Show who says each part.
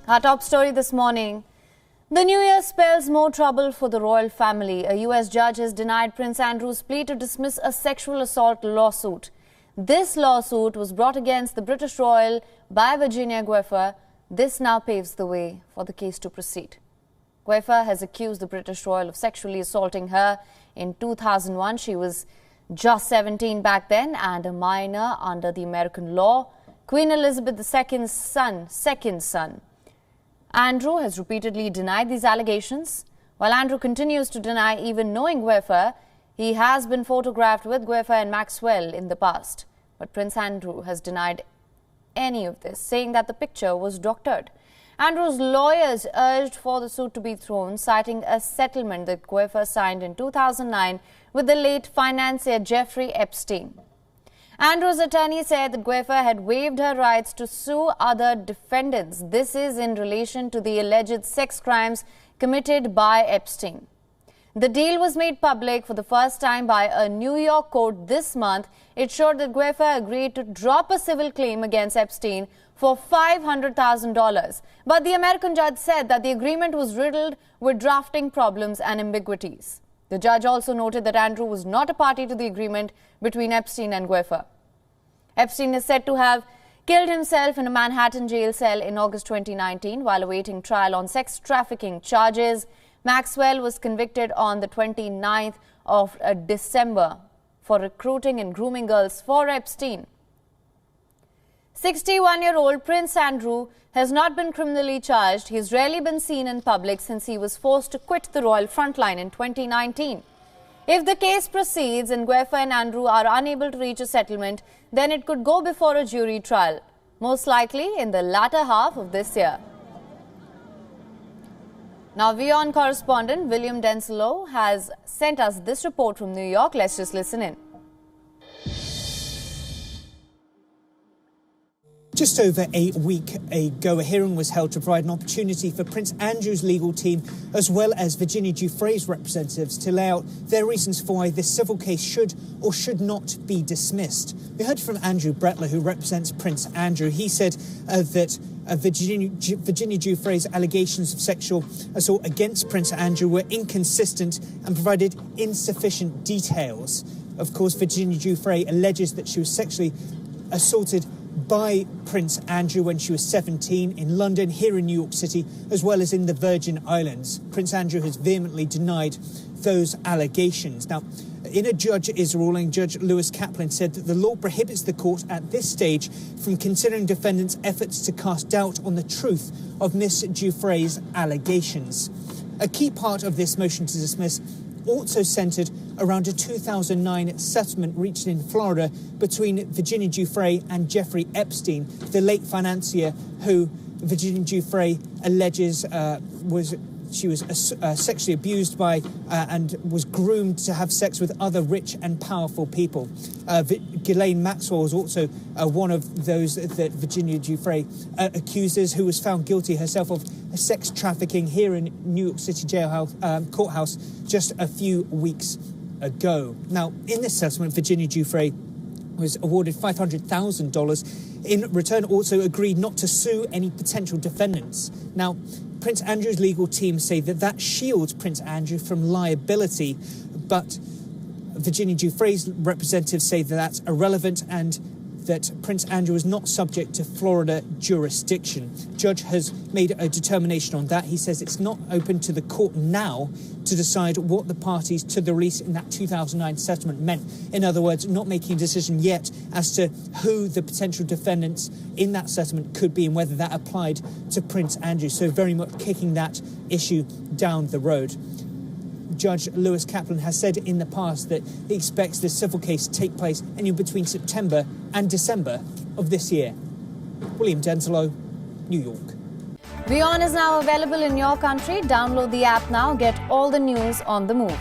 Speaker 1: Our top story this morning. The new year spells more trouble for the royal family. A US judge has denied Prince Andrew's plea to dismiss a sexual assault lawsuit. This lawsuit was brought against the British royal by Virginia Giuffre. This now paves the way for the case to proceed. Giuffre has accused the British royal of sexually assaulting her in 2001. She was just 17 back then and a minor under the American law. Queen Elizabeth II's second son. Andrew has repeatedly denied these allegations. While Andrew continues to deny even knowing Giuffre, he has been photographed with Giuffre and Maxwell in the past. But Prince Andrew has denied any of this, saying that the picture was doctored. Andrew's lawyers urged for the suit to be thrown, citing a settlement that Giuffre signed in 2009 with the late financier Jeffrey Epstein. Andrew's attorney said that Giuffre had waived her rights to sue other defendants. This is in relation to the alleged sex crimes committed by Epstein. The deal was made public for the first time by a New York court this month. It showed that Giuffre agreed to drop a civil claim against Epstein for $500,000. But the American judge said that the agreement was riddled with drafting problems and ambiguities. The judge also noted that Andrew was not a party to the agreement between Epstein and Giuffre. Epstein is said to have killed himself in a Manhattan jail cell in August 2019 while awaiting trial on sex trafficking charges. Maxwell was convicted on the 29th of December for recruiting and grooming girls for Epstein. 61-year-old Prince Andrew has not been criminally charged. He has rarely been seen in public since he was forced to quit the royal frontline in 2019. If the case proceeds and Giuffre and Andrew are unable to reach a settlement, then it could go before a jury trial, most likely in the latter half of this year. Now, WION correspondent William Denslow has sent us this report from New York. Let's just listen in.
Speaker 2: Just over a week ago, a hearing was held to provide an opportunity for Prince Andrew's legal team, as well as Virginia Giuffre's representatives, to lay out their reasons for why this civil case should or should not be dismissed. We heard from Andrew Bretler, who represents Prince Andrew. He said that Virginia Giuffre's allegations of sexual assault against Prince Andrew were inconsistent and provided insufficient details. Of course, Virginia Giuffre alleges that she was sexually assaulted by Prince Andrew when she was 17 in London, here in New York City, as well as in the Virgin Islands. Prince Andrew has vehemently denied those allegations. Now, in a judge's ruling, Judge Lewis Kaplan said that the law prohibits the court at this stage from considering defendants' efforts to cast doubt on the truth of Miss Giuffre's allegations. A key part of this motion to dismiss also centred around a 2009 settlement reached in Florida between Virginia Giuffre and Jeffrey Epstein, the late financier who Virginia Giuffre alleges she was sexually abused by and was groomed to have sex with other rich and powerful people. Ghislaine Maxwell was also one of those that Virginia Giuffre accuses, who was found guilty herself of sex trafficking here in New York City courthouse just a few weeks ago. Now, in this settlement, Virginia Giuffre was awarded $500,000. In return, also agreed not to sue any potential defendants. Now, Prince Andrew's legal team say that shields Prince Andrew from liability, but Virginia Giuffre's representatives say that that's irrelevant and that Prince Andrew is not subject to Florida jurisdiction. Judge has made a determination on that. He says it's not open to the court now to decide what the parties to the release in that 2009 settlement meant. In other words, not making a decision yet as to who the potential defendants in that settlement could be and whether that applied to Prince Andrew. So very much kicking that issue down the road. Judge Lewis Kaplan has said in the past that he expects this civil case to take place anywhere between September and December of this year. William Denslow, New York.
Speaker 1: WION is now available in your country. Download the app now. Get all the news on the move.